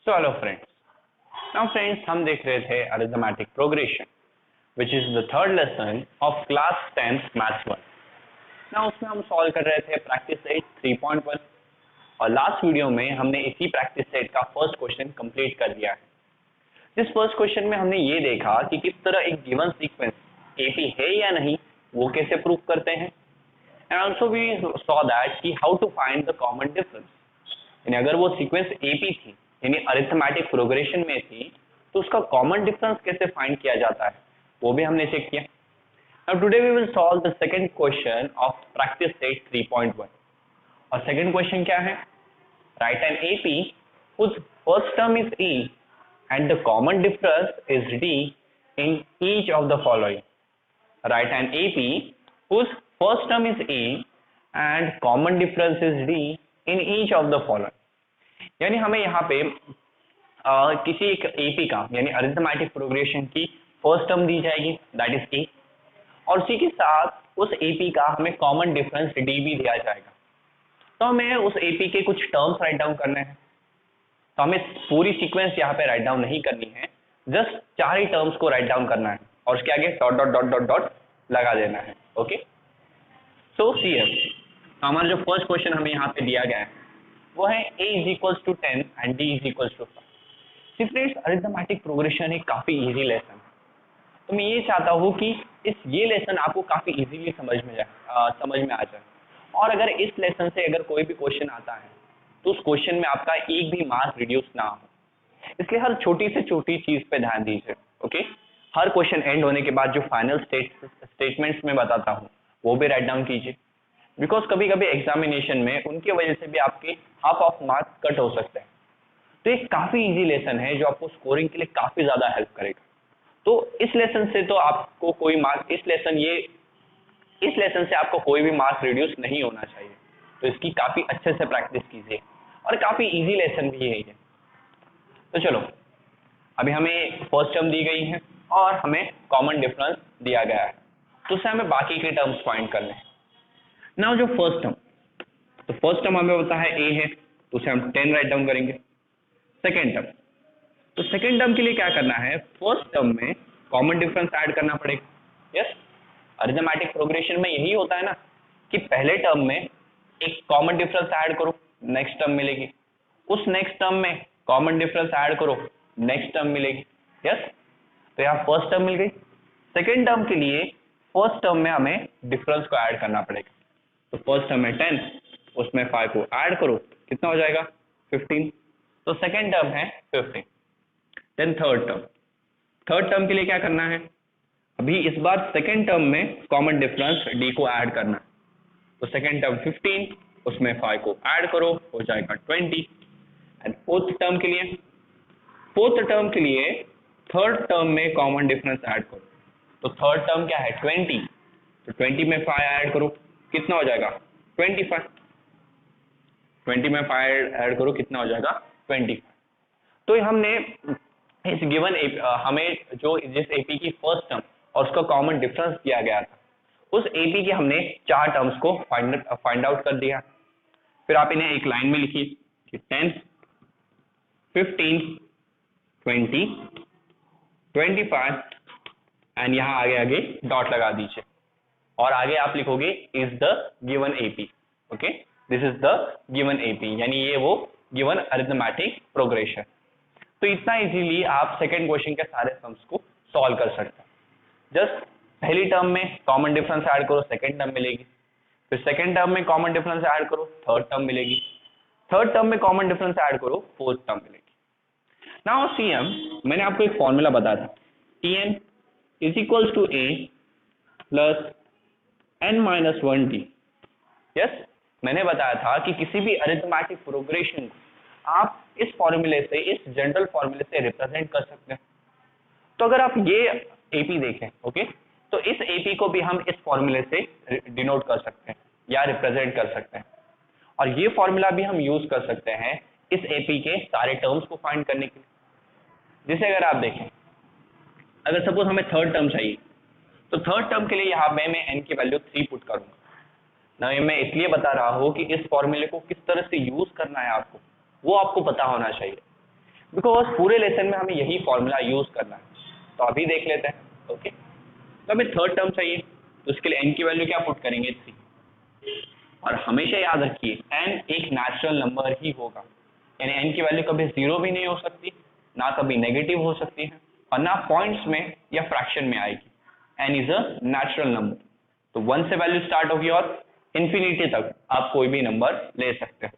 So hello friends. Now friends, हम देख रहे थे arithmetic progression which is the third lesson of class 10th maths 1। ना उसमें हम सॉल्व कर रहे थे प्रैक्टिस सेट 3.1 और लास्ट वीडियो में हमने इसी प्रैक्टिस सेट का फर्स्ट क्वेश्चन कंप्लीट कर दिया है। इस फर्स्ट क्वेश्चन में हमने ये देखा कि किस तरह एक गिवन सीक्वेंस एपी है या नहीं वो कैसे प्रूव करते हैं, and also we saw that कि how to find the common difference. यानी अगर वो सीक्वेंस एपी थी यानी अरिथमेटिक प्रोग्रेशन में थी तो उसका कॉमन डिफरेंस कैसे फाइंड किया जाता है वो भी हमने चेक किया। Now today we will solve the second question of practice set 3.1 और second question क्या है? Write an AP whose first term is E and the common difference is D in each of the following. Write an AP whose first term is E and common difference is D in each of the following. यानी हमें यहाँ पे किसी एक AP का यानी arithmetic progression की first term दी जाएगी दैट इज ए, और उसी के साथ उस एपी का हमें कॉमन डिफरेंस डी भी दिया जाएगा। तो हमें उस एपी के कुछ टर्म्स राइट डाउन करने हैं। तो हमें पूरी सीक्वेंस यहाँ पे राइट डाउन नहीं करनी है, जस्ट 4 ही टर्म्स को राइट डाउन करना है और उसके आगे dot dot dot dot dot लगा देना है। ओके, सो सी हमारा जो फर्स्ट क्वेश्चन हमें यहाँ पे दिया गया है वो है a is equals to 10 and d is equals to 5। Friends, arithmetic progression एक काफी इजी लेसन है, तो मैं ये चाहता हूँ कि ये लेसन आपको काफी इजीली समझ में आ जाए। और अगर इस लेसन से अगर कोई भी क्वेश्चन आता है तो उस क्वेश्चन में आपका एक भी मार्क रिड्यूस ना हो, इसलिए हर छोटी से छोटी चीज पे ध्यान दीजिए। ओके, हर क्वेश्चन एंड होने के बाद जो फाइनल स्टेटमेंट्स में बताता हूँ वो भी राइट डाउन कीजिए, बिकॉज कभी कभी एग्जामिनेशन में उनकी वजह से भी आपके हाफ ऑफ मार्क्स कट हो सकते हैं। तो एक काफी इजी लेसन है जो आपको स्कोरिंग के लिए काफी ज्यादा हेल्प करेगा। तो इस लेसन से तो आपको कोई मार्क इस लेसन से आपको कोई भी मार्क रिड्यूस नहीं होना चाहिए, तो इसकी काफी अच्छे से प्रैक्टिस कीजिए और काफी इजी लेसन भी है ये। तो चलो, अभी हमें फर्स्ट टर्म दी गई है और हमें कॉमन डिफरेंस दिया गया है, तो उससे हमें बाकी के टर्म्स फाइंड करने हैं। नाउ जो फर्स्ट टर्म हमें होता है ए है, तो उसे हम 10 राइट डाउन करेंगे। सेकेंड टर्म, तो सेकेंड टर्म के लिए क्या करना है, फर्स्ट टर्म में कॉमन डिफरेंस ऐड करना पड़ेगा। यस, अरिथमेटिक प्रोग्रेशन में यही होता है ना कि पहले टर्म में एक कॉमन डिफरेंस ऐड करो, नेक्स्ट टर्म मिलेगी, उस नेक्स्ट टर्म में कॉमन डिफरेंस ऐड करो, नेक्स्ट टर्म मिलेगी। यस, तो यहाँ फर्स्ट टर्म मिल गई। सेकेंड टर्म के लिए फर्स्ट टर्म में हमें डिफरेंस को ऐड करना पड़ेगा। तो फर्स्ट टर्म में 10, उसमें 5 को ऐड करो, कितना हो जाएगा 15। तो सेकेंड टर्म है 15। देन थर्ड टर्म के लिए क्या करना है, अभी इस बार सेकेंड टर्म में कॉमन डिफरेंस डी को ऐड करना है। तो सेकेंड टर्म 15, उसमें 5 को ऐड करो, हो जाएगा 20। एंड फोर्थ टर्म के लिए थर्ड टर्म में कॉमन डिफरेंस ऐड करो। तो थर्ड टर्म क्या है 20, तो 20 में 5 ऐड करो, कितना हो जाएगा 25। 20 में 5 ऐड करो, कितना हो जाएगा 25। तो हमने इस गिवन हमें जो जिस एपी की फर्स्ट टर्म और उसका कॉमन डिफरेंस दिया गया था, उस एपी के हमने 4 टर्म्स को फाइंड आउट कर दिया। फिर आप इन्हें एक लाइन में लिखिए कि 10, 15, 20, 25 एंड यहाँ आगे डॉट लगा दीजिए और आगे आप लिखोगे is the given AP. Okay, this is the given AP, यानी ये वो गिवन अरिथमेटिक प्रोग्रेशन। तो इतना इजीली आप सेकेंड क्वेश्चन के सारे सम्स को सॉल्व कर सकते हैं। जस्ट पहली टर्म में कॉमन डिफरेंस ऐड करो, सेकेंड टर्म मिलेगी। फिर सेकेंड टर्म में कॉमन डिफरेंस ऐड करो, थर्ड टर्म मिलेगी। थर्ड टर्म में कॉमन डिफरेंस ऐड करो, फोर्थ टर्म मिलेगी। नाउ सीएम, मैंने आपको एक फॉर्मूला बताया था, Tn is equals to a plus n-1d। Yes, मैंने बताया था कि किसी भी अरिथमेटिक प्रोग्रेशन को आप इस फॉर्मूले से, इस जनरल फॉर्मूले से रिप्रेजेंट कर सकते हैं। तो अगर आप ये एपी देखें, ओके, तो इस एपी को भी हम इस फॉर्मूले से डिनोट कर सकते हैं या रिप्रेजेंट कर सकते हैं, और ये फॉर्मूला भी हम यूज कर सकते हैं इस एपी के सारे टर्म्स को फाइंड करने के लिए। जैसे अगर आप देखें, अगर सपोज हमें थर्ड टर्म चाहिए, तो थर्ड टर्म के लिए यहाँ मैं n की वैल्यू 3 पुट करूंगा ना। मैं इसलिए बता रहा हूँ कि इस फॉर्मूले को किस तरह से यूज करना है आपको, वो आपको पता होना चाहिए। बिकॉज पूरे लेसन में हमें यही फॉर्मूला यूज करना है, तो अभी देख लेते हैं। ओके, तो हमें थर्ड टर्म चाहिए, तो उसके लिए n की वैल्यू क्या पुट करेंगे 3, और हमेशा याद रखिए n एक नेचुरल नंबर ही होगा, यानी n की वैल्यू कभी 0 भी नहीं हो सकती, ना कभी नेगेटिव हो सकती है, और ना पॉइंट्स में या फ्रैक्शन में आएगी। n is a natural number, तो 1 से वैल्यू स्टार्ट होगी और इन्फिनिटी तक आप कोई भी नंबर ले सकते हो,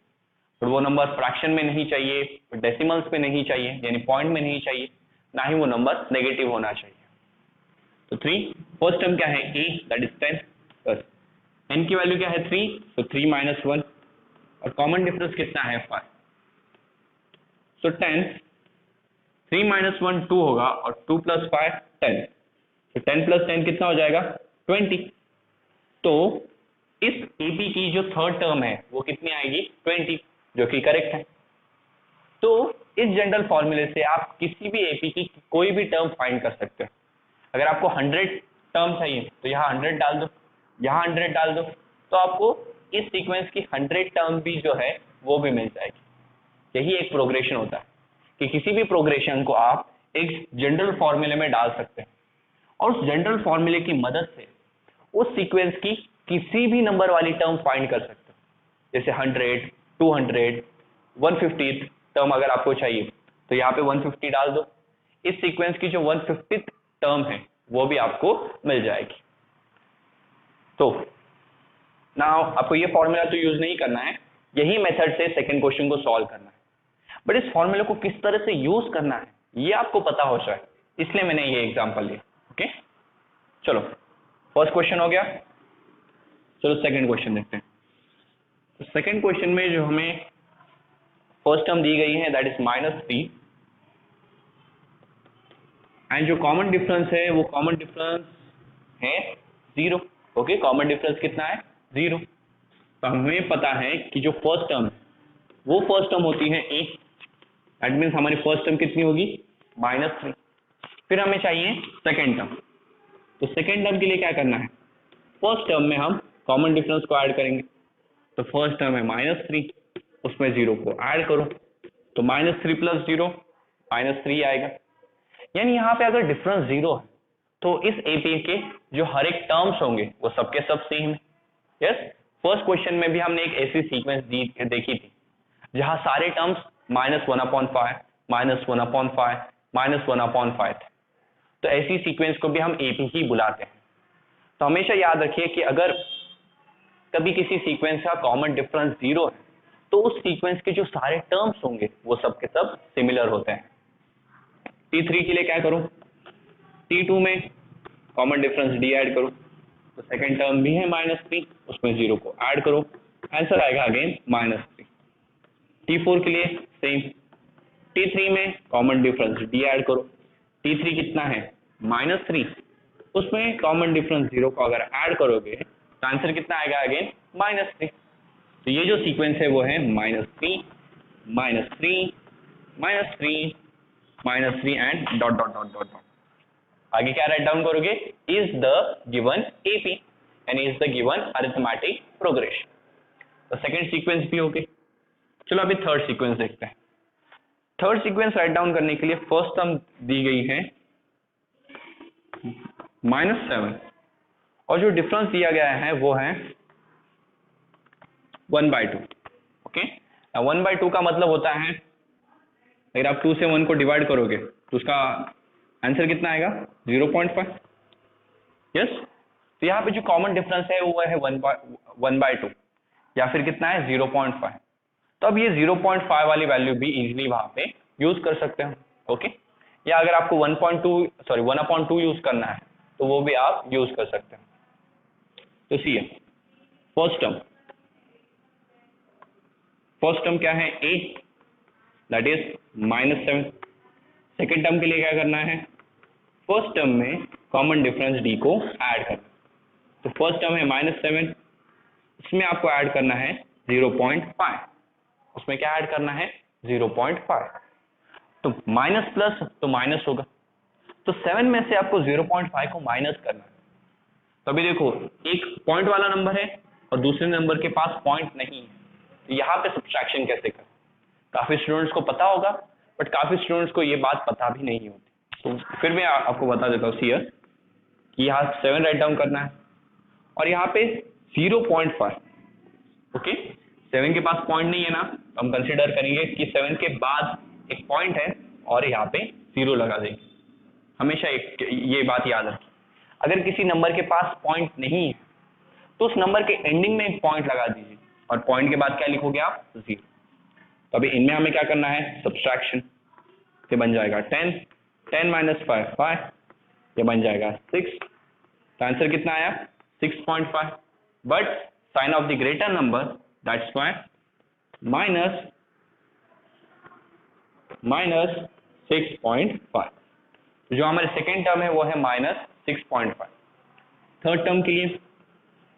और वो नंबर फ्रैक्शन में नहीं चाहिए, डेसिमल्स में नहीं चाहिए, यानी पॉइंट में नहीं चाहिए, ना ही वो नंबर नेगेटिव होना चाहिए। तो 3, फर्स्ट टर्म क्या है a, दैट इज 10, बस n की वैल्यू क्या है 3, तो 3 माइनस 1, और कॉमन डिफरेंस कितना है 5, तो 10, 3 माइनस 1 2 होगा, और 2 प्लस 5 10, तो 10 प्लस 10 कितना हो जाएगा 20। तो इस AP की जो थर्ड टर्म है वो कितनी आएगी 20, जो कि करेक्ट है। तो इस जनरल फॉर्मूले से आप किसी भी AP की कोई भी टर्म फाइंड कर सकते हो। अगर आपको 100 टर्म चाहिए तो यहाँ 100 डाल दो, यहाँ 100 डाल दो, तो आपको इस सीक्वेंस की 100 टर्म भी जो है वो भी मिल जाएगी। यही एक प्रोग्रेशन होता है कि किसी भी प्रोग्रेशन को आप एक जनरल फॉर्मूले में डाल सकते हैं, और उस जनरल फॉर्मूले की मदद से उस सीक्वेंस की किसी भी नंबर वाली टर्म फाइंड कर सकते हो, जैसे 100, 200, 150 टर्म अगर आपको चाहिए तो यहाँ पे 150 डाल दो, इस सीक्वेंस की जो 150th टर्म है वो भी आपको मिल जाएगी। तो नाउ आपको ये फॉर्मूला तो यूज नहीं करना है, यही मेथड से सेकंड क्वेश्चन को सॉल्व करना है, बट इस फॉर्मूले को किस तरह से यूज करना है ये आपको पता हो जाए, इसलिए मैंने ये एग्जांपल लिया। ओके, चलो फर्स्ट क्वेश्चन हो गया, चलो सेकंड क्वेश्चन देखते हैं। तो सेकंड क्वेश्चन में जो हमें फर्स्ट टर्म दी गई है दैट इज -3, एंड जो कॉमन डिफरेंस है वो कॉमन डिफरेंस है 0। ओके, कॉमन डिफरेंस कितना है 0। तो हमें पता है कि जो फर्स्ट टर्म वो फर्स्ट टर्म होती है a, दैट मीन्स हमारी फर्स्ट टर्म कितनी होगी -3। फिर हमें चाहिए सेकेंड टर्म, तो सेकेंड टर्म के लिए क्या करना है, फर्स्ट टर्म में हम कॉमन डिफरेंस को ऐड करेंगे, तो फर्स्ट टर्म है -3, उसमें 0 को ऐड करो, तो -3 प्लस 0 -3 आएगा, यानी यहाँ पे अगर डिफरेंस 0 है तो इस AP के जो हर एक टर्म्स होंगे वो सबके सब सेम है। यस, फर्स्ट क्वेश्चन में भी हमने एक ऐसी सीक्वेंस देखी थी जहां सारे टर्म्स -1/5, -1/5, -1/5 थे, तो ऐसी सीक्वेंस को भी हम AP ही बुलाते हैं। तो हमेशा याद रखिए कि अगर कभी किसी सीक्वेंस का कॉमन डिफरेंस 0 है तो उस सीक्वेंस के जो सारे टर्म्स होंगे वो सब के सब सिमिलर होते हैं। T3 के लिए क्या करूं, T2 में कॉमन डिफरेंस D ऐड करो, तो सेकंड टर्म भी है -3, उसमें 0 को ऐड करो, आंसर आएगा अगेन -3। T4 के लिए सेम, T3 में कॉमन डिफरेंस D ऐड करो, T3 कितना है -3, उसमें कॉमन डिफरेंस 0 को अगर ऐड करोगे तो आंसर कितना आएगा अगेन -3। तो ये जो सीक्वेंस है वो है -3, -3, -3, -3 and dot dot dot dot dot. आगे क्या राइट डाउन करोगे, is the given AP and is the given arithmetic progression. तो सेकंड सीक्वेंस भी हो गई। चलो अभी थर्ड सीक्वेंस देखते हैं। थर्ड सीक्वेंस राइट डाउन करने के लिए फर्स्ट टर्म दी गई है -7, और जो डिफरेंस दिया गया है वो है 1/2। ओके, 1/2 का मतलब होता है अगर आप 2 से 1 को डिवाइड करोगे तो उसका आंसर कितना आएगा 0.5। यस, तो यहाँ पे जो कॉमन डिफरेंस है वो है 1/2, या फिर कितना है 0.5। तो अब ये 0.5 वाली वैल्यू भी इजीली वहां पे यूज कर सकते हैं। ओके, या अगर आपको 1/2 यूज करना है तो वो भी आप यूज कर सकते हैं। तो सी फर्स्ट टर्म क्या है 8, दैट इज -7। सेकेंड टर्म के लिए क्या करना है, फर्स्ट टर्म में कॉमन डिफरेंस D को ऐड करना, तो फर्स्ट टर्म है -7, इसमें आपको ऐड करना है 0.5, उसमें क्या ऐड करना है 0.5, तो माइनस प्लस तो माइनस होगा, तो 7 में से आपको 0.5 को माइनस करना है। तो अभी देखो एक पॉइंट वाला नंबर है और दूसरे नंबर के पास पॉइंट नहीं है, तो यहाँ पे सब्ट्रैक्शन कैसे करें। काफी स्टूडेंट्स को पता होगा बट काफ़ी स्टूडेंट्स को ये बात पता भी नहीं होती। तो फिर मैं आपको बता देता हूँ हियर कि यहाँ 7 राइट डाउन करना है और यहाँ पे 0.5। ओके, 7 के पास पॉइंट नहीं है ना, तो हम कंसिडर करेंगे कि 7 के बाद एक पॉइंट है और यहाँ पे 0 लगा देंगे। हमेशा ये बात याद रखें, अगर किसी नंबर के पास पॉइंट नहीं है तो उस नंबर के एंडिंग में एक पॉइंट लगा दीजिए और पॉइंट के बाद क्या लिखोगे आप? 0। तो अभी इनमें हमें क्या करना है? सब्सट्रैक्शन। ये बन जाएगा 10, 10 - 5 5, ये बन जाएगा 6। तो आंसर कितना आया? 6.5। But sign of the greater number, that's why minus 6.5। जो हमारे सेकेंड टर्म है वो है -6.5। थर्ड टर्म के लिए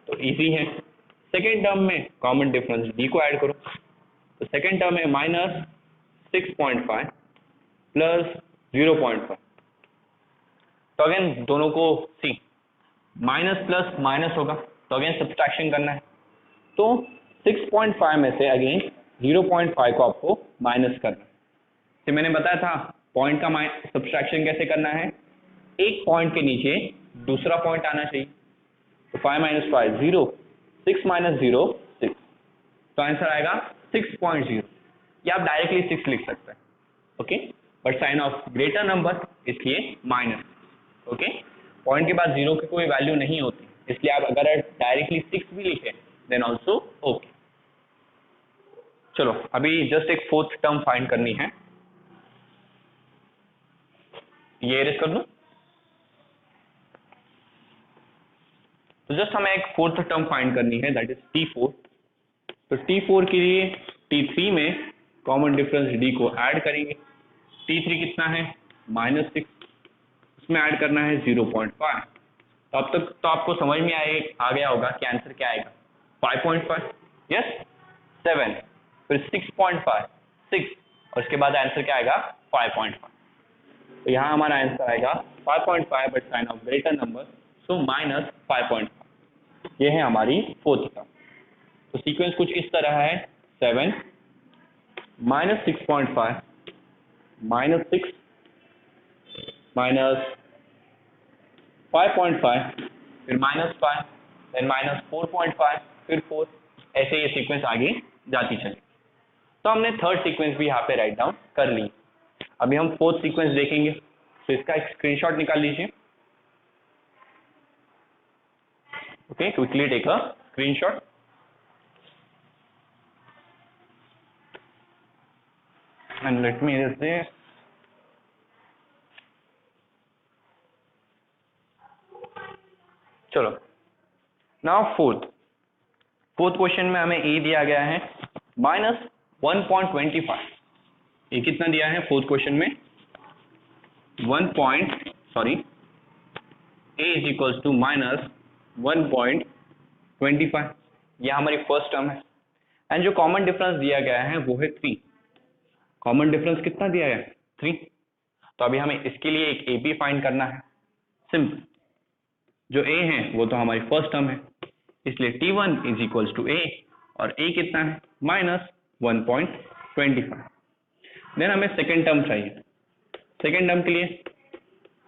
तो इजी है, सेकेंड टर्म में कॉमन डिफरेंस d को ऐड करो। तो सेकेंड टर्म है -6.5 प्लस 0.5। तो अगेन दोनों को सी माइनस प्लस माइनस होगा, तो अगेन सब्सट्रैक्शन करना है। तो 6.5 में से अगेन 0.5 को आपको माइनस करना है। तो मैंने बताया था पॉइंट का सब्सट्रैक्शन कैसे करना है, एक पॉइंट के नीचे दूसरा पॉइंट आना चाहिए। तो 5 - 5 0, 6 - 0 6। तो आंसर आएगा 6.0। या आप डायरेक्टली 6 लिख सकते हैं, okay, but sign of greater number इसलिए माइनस। ओके, पॉइंट के बाद 0 की कोई वैल्यू नहीं होती, इसलिए आप अगर डायरेक्टली 6 भी लिखें देन ऑल्सो ओके। चलो अभी जस्ट एक फोर्थ टर्म फाइंड करनी है, ये एरेज कर दूं। तो जस्ट हमें एक फोर्थ टर्म फाइंड करनी है, दैट इज T4। तो T4 के लिए T3 में कॉमन डिफरेंस D को ऐड करेंगे। T3 कितना है? -6, उसमें ऐड करना है 0.5। तो अब तक तो आपको समझ में आ गया होगा कि आंसर क्या आएगा, 5.5। यस, 7 फिर 6.5 6 और उसके बाद आंसर क्या आएगा? 5.5। तो यहाँ हमारा आंसर आएगा 5.5 but sign of greater number, so -5.5। ये है हमारी फोर्थ टर्म। तो सीक्वेंस कुछ इस तरह है, 7 -6.5 -6 -5.5 फिर -5 देन -4.5 फिर 4, ऐसे ये सीक्वेंस आगे जाती चली। तो हमने थर्ड सीक्वेंस भी यहाँ पे राइट डाउन कर ली। अभी हम फोर्थ सीक्वेंस देखेंगे, तो इसका एक स्क्रीनशॉट निकाल लीजिए। Okay, quickly take a screenshot. And let me erase this. चलो, नाउ फोर्थ क्वेश्चन में हमें ए दिया गया है -1.25। ये कितना दिया है फोर्थ क्वेश्चन में? ए इज इक्वल्स टू -1.25। यह हमारी फर्स्ट टर्म है एंड जो कॉमन डिफरेंस दिया गया है वो है 3। कॉमन डिफरेंस कितना दिया है? 3। तो अभी हमें इसके लिए एक ए बी फाइंड करना है। सिंपल, जो ए है वो तो हमारी फर्स्ट टर्म है, इसलिए T1 इज इक्वल्स टू ए और ए कितना है? -1.25। देन हमें सेकेंड टर्म चाहिए। सेकेंड टर्म के लिए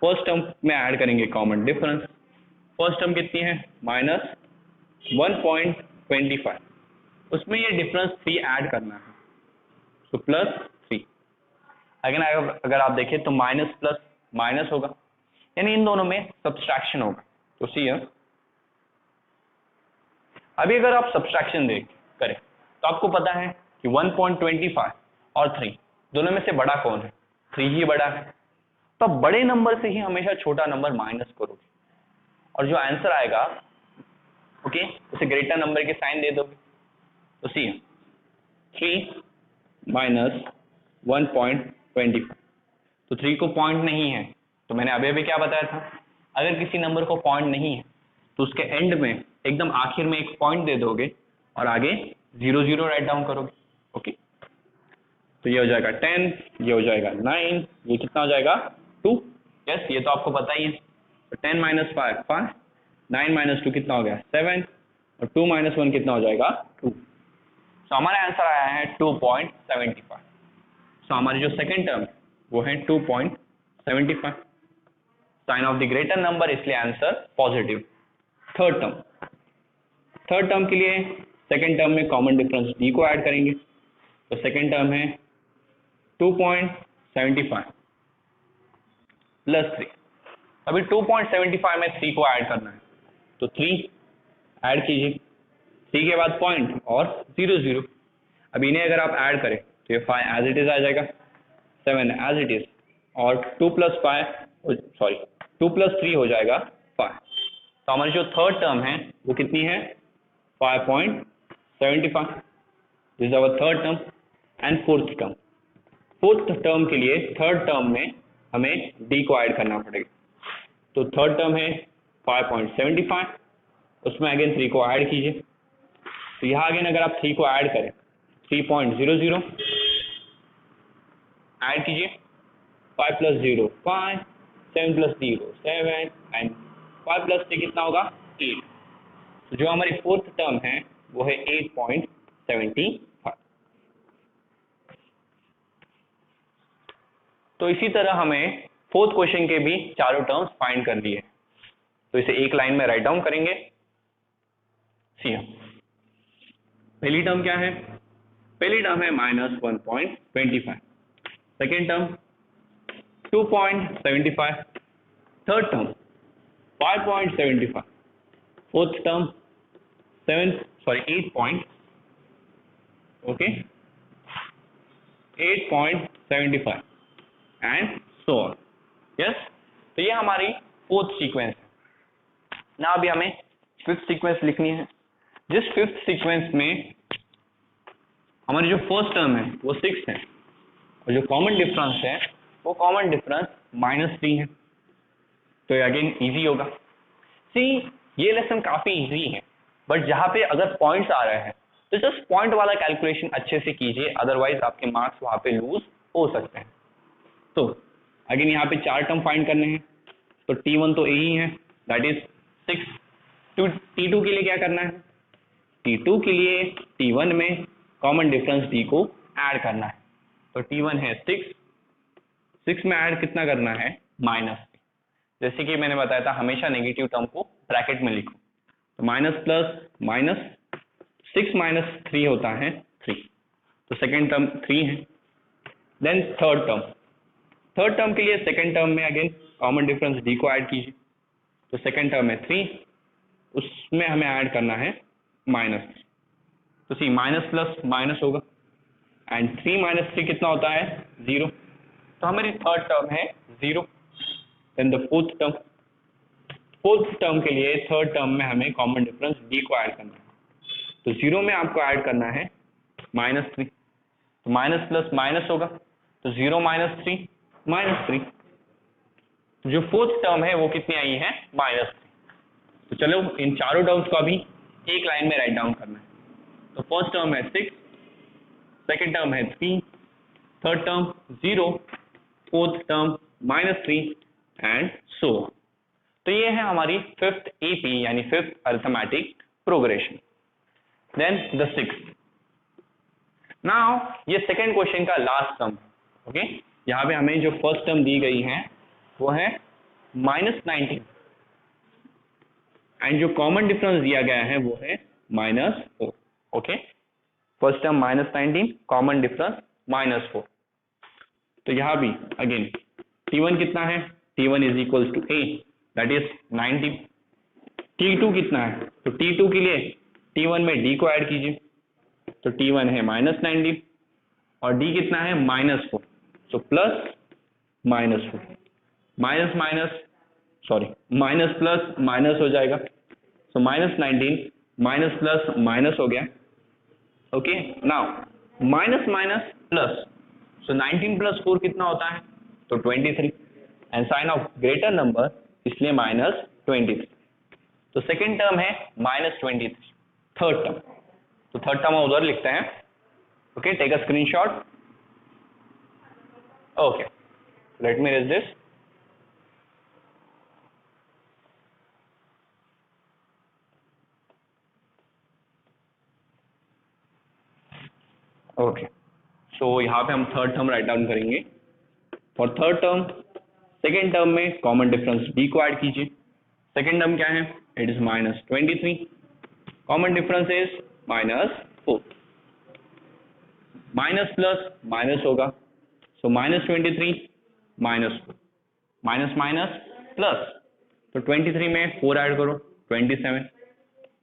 फर्स्ट टर्म में ऐड करेंगे कॉमन डिफरेंस। फर्स्ट टर्म कितनी है? -1.25। उसमें ये डिफरेंस 3 ऐड करना है, तो +3। अगर आप देखें तो माइनस प्लस माइनस होगा, यानी इन दोनों में सब्सट्रैक्शन होगा। तो सी है, अभी अगर आप सब्सट्रैक्शन करें तो आपको पता है कि 1.25 और 3 दोनों में से बड़ा कौन है? 3 ही बड़ा है। तो बड़े नंबर से ही हमेशा छोटा नंबर माइनस करोगे और जो आंसर आएगा, ओके, उसे ग्रेटर नंबर के साइन दे दोगे। तो सी 3 - 1.25। तो 3 को पॉइंट नहीं है, तो मैंने अभी क्या बताया था, अगर किसी नंबर को पॉइंट नहीं है तो उसके एंड में एकदम आखिर में एक पॉइंट दे दोगे और आगे 0 0 राइट डाउन करोगे। ओके, तो ये हो जाएगा 10, ये हो जाएगा 9, ये कितना हो जाएगा? 2। यस, ये तो आपको पता ही है। तो 10 - 5 5, 9 - 2 कितना हो गया? 7 और 2 - 1 कितना हो जाएगा? 2। तो हमारा आंसर आया है 2.75। सो हमारी जो सेकेंड टर्म वो है 2.75, sign of the greater number, इसलिए आंसर पॉजिटिव। थर्ड टर्म के लिए सेकेंड टर्म में कॉमन डिफरेंस d को ऐड करेंगे, तो सेकेंड टर्म है 2.75 प्लस 3। अभी 2.75 में 3 को ऐड करना है, तो 3 ऐड कीजिए, 3 के बाद पॉइंट और 0 0। अब इन्हें अगर आप ऐड करें तो ये 5 एज इट इज आ जाएगा, 7 एज इट इज, और 2 प्लस 3 हो जाएगा 5। तो हमारी जो थर्ड टर्म है वो कितनी है, 5.75। This is our third term. And fourth term के लिए थर्ड टर्म में हमें d को ऐड करना पड़ेगा, तो थर्ड टर्म है 5.75, उसमें अगेन 3 को ऐड कीजिए, तो यहाँ अगेन अगर आप 3 को ऐड करें 3.00 ऐड कीजिए, 5 प्लस 0 5, 7 प्लस 0 7, एंड 5 प्लस 3 कितना होगा 8। तो जो हमारी फोर्थ टर्म है वो है 8.75। तो इसी तरह हमें फोर्थ क्वेश्चन के भी चारों टर्म्स फाइंड कर लिए, तो इसे एक लाइन में राइट डाउन करेंगे। सी पहली टर्म क्या है, पहली टर्म है -1.25, second term 2.75, third term 5.75, fourth term 8.75 and so on. Yes, तो ये हमारी फोर्थ सीक्वेंस है ना। अभी हमें फिफ्थ सीक्वेंस लिखनी है, जिस फिफ्थ सीक्वेंस में हमारी जो फर्स्ट टर्म है वो 6 है, और जो कॉमन डिफरेंस है वो कॉमन डिफरेंस -3 है, तो ये अगेन इजी होगा। सी ये लेसन काफी इजी है, बट जहाँ पे अगर पॉइंट्स आ रहे हैं तो जस्ट पॉइंट वाला कैलकुलेशन अच्छे से कीजिए, अदरवाइज आपके मार्क्स वहाँ पे लूज हो सकते हैं। तो अगेन यहाँ पे 4 टर्म फाइंड करने हैं, तो T1 तो यही है, दैट इज 6। T2 के लिए क्या करना है, T2 के लिए T1 में कॉमन डिफरेंस D को ऐड करना है, तो T1 है 6 में ऐड कितना करना है -3। जैसे कि मैंने बताया था हमेशा नेगेटिव टर्म को ब्रैकेट में लिखो, तो माइनस प्लस माइनस 6 माइनस 3 होता है 3, तो सेकेंड टर्म 3 है। देन थर्ड टर्म के लिए सेकेंड टर्म में अगेन कॉमन डिफरेंस D को ऐड कीजिए, तो सेकेंड टर्म है 3, उसमें हमें ऐड करना है -3, तो सी माइनस प्लस माइनस होगा, एंड 3 माइनस 3 कितना होता है 0, तो हमारी थर्ड टर्म है 0। देन द फोर्थ टर्म के लिए थर्ड टर्म में हमें कॉमन डिफरेंस D को ऐड करना है, तो 0 में आपको ऐड करना है -3, तो माइनस प्लस माइनस होगा, तो 0 माइनस 3 -3, जो फोर्थ टर्म है वो कितनी आई है -3। तो चलो इन चारों टर्म्स को अभी एक लाइन में राइट डाउन करना है, तो फर्स्ट टर्म है 6, सेकेंड टर्म है 3, third term 0, fourth term -3 and so on. तो ये है हमारी फिफ्थ AP यानी fifth arithmetic progression. Then the sixth, now ये सेकेंड क्वेश्चन का लास्ट टर्म, ओके। यहाँ पे हमें जो फर्स्ट टर्म दी गई है वो है -19, एंड जो कॉमन डिफरेंस दिया गया है वो है -4, okay. First term -19, common difference -4, तो यहाँ भी अगेन T1 कितना है, T1 is equal to A, that is 90। T2 कितना है, तो T2 के लिए T1 में D को ऐड कीजिए, तो T1 है -19 और D कितना है -4, तो प्लस -4, माइनस प्लस माइनस हो जाएगा, सो -19 माइनस प्लस माइनस हो गया, okay. Now minus minus plus, so 19 plus 4 कितना होता है, तो 23, and sign of greater number इसलिए -23, तो सेकेंड टर्म है -23। थर्ड टर्म, तो थर्ड टर्म उधर लिखते हैं, okay, take a screenshot, okay, let me erase this. Okay, so यहाँ पे हम थर्ड टर्म राइट डाउन करेंगे। For third term, second term में कॉमन डिफरेंस डी को ऐड कीजिए। सेकेंड टर्म क्या है, it is -23, common difference is -4, minus plus minus होगा, सो -23 -4, माइनस माइनस प्लस, तो 23 में 4 ऐड करो 27,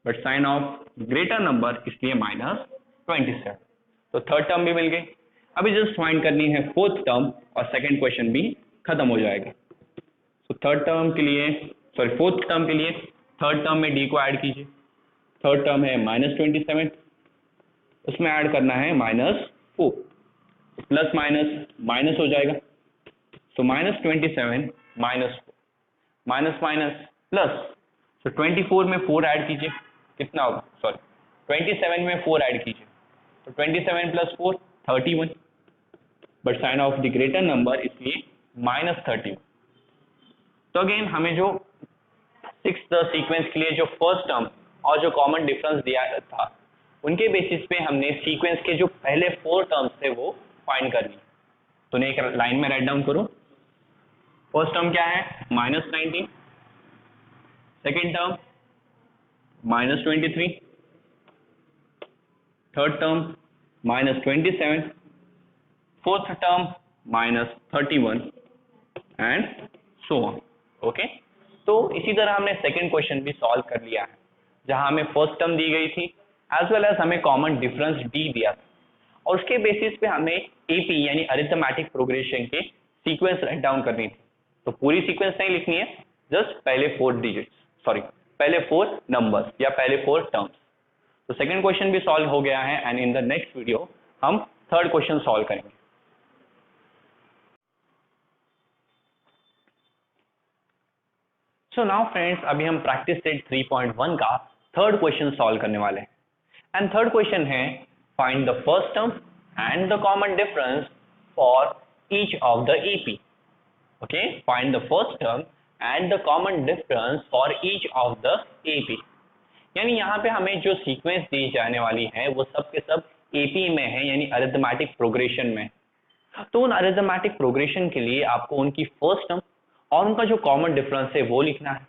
but sign of greater number इसलिए -27, तो थर्ड टर्म भी मिल गई। अभी जस्ट फाइंड करनी है फोर्थ टर्म और सेकंड क्वेश्चन भी खत्म हो जाएगा। तो थर्ड टर्म के लिए, सॉरी फोर्थ टर्म के लिए थर्ड टर्म में डी को ऐड कीजिए। थर्ड टर्म है -27, उसमें ऐड करना है -4, प्लस माइनस माइनस हो जाएगा, तो -27 -4, माइनस माइनस प्लस, तो 24 में 4 ऐड कीजिए, कितना होगा, सॉरी 27 में 4 ऐड कीजिए, तो 27 + 4 31, but sign of the greater number इसलिए -31। तो अगेन हमें जो सिक्स्थ सीक्वेंस के लिए जो फर्स्ट टर्म और जो कॉमन डिफरेंस दिया था, उनके बेसिस पे हमने सीक्वेंस के जो पहले 4 टर्म्स थे वो फाइंड कर लिए। तो एक लाइन में राइट डाउन करो। फर्स्ट टर्म क्या है, -19, second term -23, third term -27, fourth term -31 and so on. Okay, तो इसी तरह हमने सेकंड क्वेश्चन भी सॉल्व कर लिया है, जहां हमें फर्स्ट टर्म दी गई थी एज वेल एज हमें कॉमन डिफरेंस डी दिया था, और उसके बेसिस पे हमें एपी यानी अरिथमेटिक प्रोग्रेशन के सीक्वेंस राइट डाउन करनी थी। तो पूरी सीक्वेंस नहीं लिखनी है, जस्ट पहले 4 डिजिट्स, सॉरी पहले 4 नंबर्स या पहले 4 टर्म्स। तो सेकंड क्वेश्चन भी सॉल्व हो गया है and in the next video हम थर्ड क्वेश्चन सॉल्व करेंगे। सो नाउ फ्रेंड्स, अभी हम प्रैक्टिस सेट 3.1 का थर्ड क्वेश्चन सॉल्व करने वाले हैं एंड थर्ड क्वेश्चन है find the first term and the common difference for each of the AP. Okay, find the first term and the common difference for each of the AP. यानी यहाँ पे हमें जो sequence दी जाने वाली है वो सब के सब एपी में है, यानी अरिथमेटिक प्रोग्रेशन में। तो उन अरिथमेटिक प्रोग्रेशन के लिए आपको उनकी फर्स्ट टर्म और उनका जो कॉमन डिफरेंस है वो लिखना है।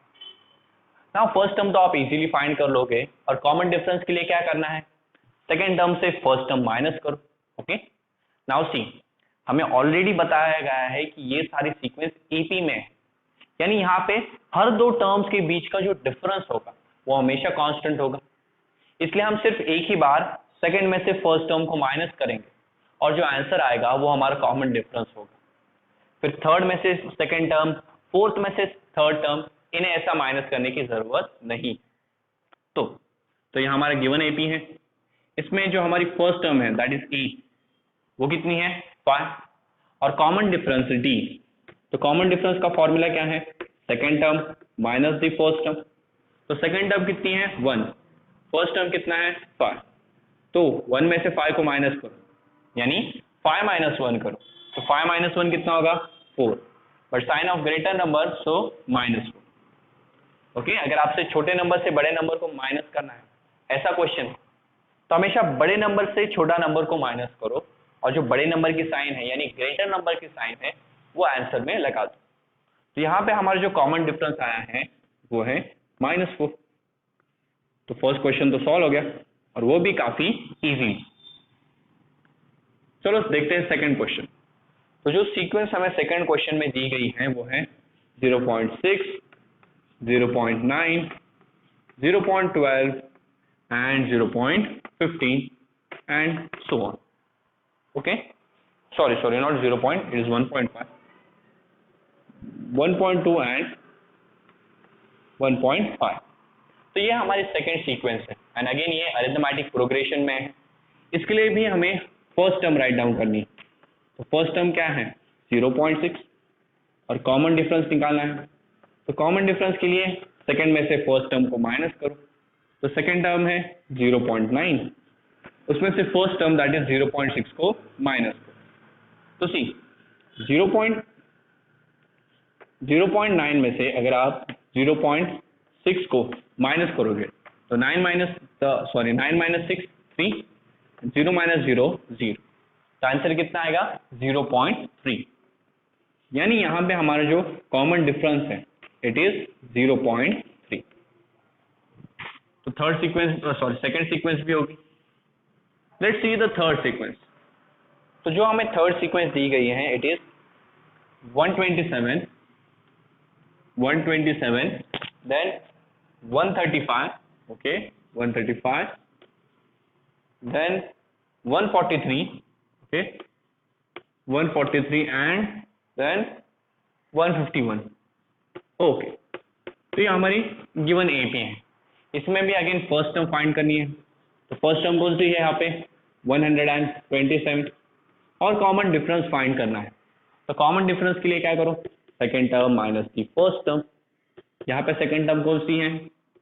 नाउ फर्स्ट टर्म तो आप इजीली फाइंड कर लोगे, और कॉमन डिफरेंस के लिए क्या करना है, सेकेंड टर्म से फर्स्ट टर्म माइनस करो। ओके, नाउ सी, हमें ऑलरेडी बताया गया है कि ये सारी सीक्वेंस एपी में है, यानी यहाँ पे हर 2 टर्म्स के बीच का जो डिफरेंस होगा वो हमेशा कांस्टेंट होगा, इसलिए हम सिर्फ एक ही बार सेकंड में से फर्स्ट टर्म को माइनस करेंगे और जो आंसर आएगा वो हमारा कॉमन डिफरेंस होगा। फिर थर्ड में से सेकंड टर्म, फोर्थ में से थर्ड टर्म, इन्हें ऐसा माइनस करने की जरूरत नहीं। तो यहाँ हमारा गिवन एपी है, इसमें जो हमारी फर्स्ट टर्म है दैट इज 8, वो कितनी है 5, और कॉमन डिफरेंस डी। तो कॉमन डिफरेंस का फॉर्मूला क्या है, second term minus the first term. तो सेकेंड टर्म कितनी है 1, फर्स्ट टर्म कितना है 5, तो 1 में से 5 को माइनस करो, यानी 5 - 1 करो, तो 5 - 1 कितना होगा 4, but sign of greater number so -4। Okay, अगर आपसे छोटे नंबर से बड़े नंबर को माइनस करना है ऐसा क्वेश्चन, तो हमेशा बड़े नंबर से छोटा नंबर को माइनस करो, और जो बड़े नंबर की साइन है यानी ग्रेटर नंबर की साइन है वो आंसर में लगा दो। तो यहाँ पे हमारा जो कॉमन डिफरेंस आया है वो है -4। तो फर्स्ट क्वेश्चन तो सॉल्व हो गया, और वो भी काफी इजी। चलो देखते हैं सेकंड क्वेश्चन। तो जो सीक्वेंस हमें सेकंड क्वेश्चन में दी गई है वो है 0.6, 0.9, 0.12 and 0.15 and so on. Okay, sorry, not 0 point, it is 1.5, 1.2 and 1.5। तो ये हमारी सेकेंड सीक्वेंस है एंड अगेन ये अरिथमेटिक प्रोग्रेशन में है, इसके लिए भी हमें फर्स्ट टर्म राइट डाउन करनी है। तो फर्स्ट टर्म क्या है 0.6, और कॉमन डिफरेंस निकालना है। तो कॉमन डिफरेंस के लिए सेकंड में से फर्स्ट टर्म को माइनस करो, तो सेकंड टर्म है 0.9, उसमें से फर्स्ट टर्म दैट इज 0.6 को माइनस करो। तो सी 0.9 में से अगर आप 0.6 को माइनस करोगे तो 9 - 6 3, 0 - 0 0, तो आंसर कितना आएगा 0.3, यानी यहाँ पे हमारा जो कॉमन डिफरेंस है इट इज 0.3। तो थर्ड सीक्वेंस सेकंड सीक्वेंस भी होगी। Let's see the third sequence. तो जो हमें थर्ड सीक्वेंस दी गई है it is 127, then 135, okay, 135, then 143, okay, 143 and then 151, okay। तो ये हमारी गिवन एपी है। इसमें भी अगेन फर्स्ट टर्म फाइंड करनी है। तो फर्स्ट टर्म कौन सी है यहाँ पे 127, और कॉमन डिफरेंस फाइंड करना है। तो कॉमन डिफरेंस के लिए क्या करो, सेकेंड टर्म माइनस की फर्स्ट टर्म। यहाँ पे सेकेंड टर्म कौन सी है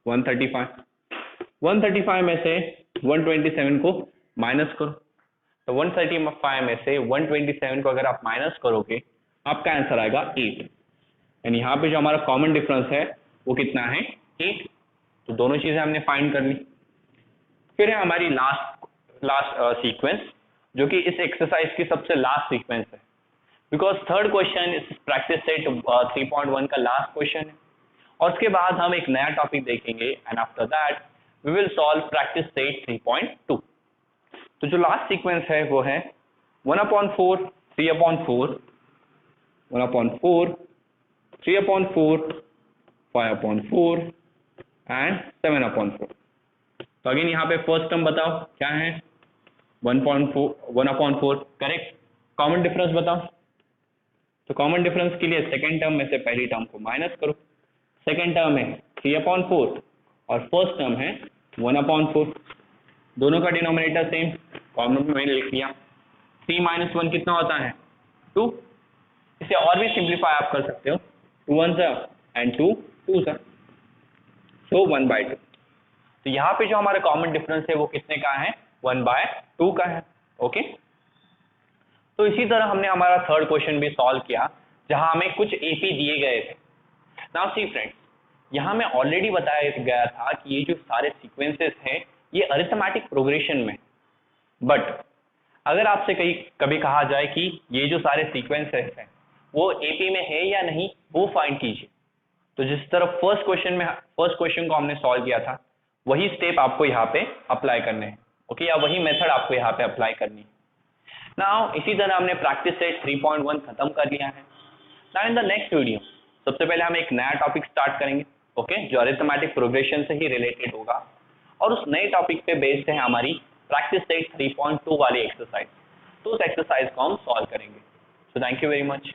135 में से 127 को माइनस करो। तो 135 में से 127 को अगर आप माइनस करोगे आपका आंसर आएगा 8, यानी यहाँ पे जो हमारा कॉमन डिफरेंस है वो कितना है 8। तो दोनों चीजें हमने फाइंड कर ली। फिर है हमारी लास्ट सीक्वेंस, जो कि इस एक्सरसाइज की सबसे लास्ट सीक्वेंस है, बिकॉज थर्ड क्वेश्चन इस प्रैक्टिस सेट 3.1 का लास्ट क्वेश्चन है। और उसके बाद हम एक नया टॉपिक देखेंगे and after that we will solve practice set 3.2। तो जो लास्ट सीक्वेंस है वो है 1/4, 3/4, 1/4, 3/4, 5/4 एंड 7/4। तो अगेन यहाँ पे फर्स्ट टर्म बताओ क्या है 1/4 करेक्ट। कॉमन डिफरेंस बताओ। तो कॉमन डिफरेंस के लिए सेकेंड टर्म में से पहली टर्म को माइनस करो। सेकेंड टर्म है 3/4 और फर्स्ट टर्म है 1/4। दोनों का डिनोमिनेटर सेम, कॉमन में मैंने लिख लिया। 3 - 1 कितना होता है 2। इसे और भी सिंप्लीफाई आप कर सकते हो, 2 1 एंड 2 2 सो 1/2। तो यहाँ पे जो हमारा कॉमन डिफरेंस है वो कितने का है 1/2 का है। ओके। तो इसी तरह हमने हमारा थर्ड क्वेश्चन भी सॉल्व किया जहां हमें कुछ एपी दिए गए थे। नाउ सी फ्रेंड्स, यहाँ में ऑलरेडी बताया गया था कि ये जो सारे सीक्वेंसेस हैं ये अरिथमेटिक प्रोग्रेशन में, बट अगर आपसे कभी कहा जाए कि ये जो सारे सीक्वेंसेस हैं वो एपी में है या नहीं वो फाइंड कीजिए, तो जिस तरह फर्स्ट क्वेश्चन को हमने सॉल्व किया था वही स्टेप आपको यहाँ पे अप्लाई करने हैं। ओके, या वही मेथड आपको यहाँ पे अप्लाई करनी है। नाउ इसी तरह हमने प्रैक्टिस सेट 3.1 खत्म कर लिया है। Now in the next video सबसे पहले हम एक नया टॉपिक स्टार्ट करेंगे, ओके, जो अरिथमेटिक प्रोग्रेशन से ही रिलेटेड होगा, और उस नए टॉपिक पे बेस्ड है हमारी प्रैक्टिस सेट 3.2 वाली एक्सरसाइज। तो उस एक्सरसाइज को हम सॉल्व करेंगे। So thank you very much.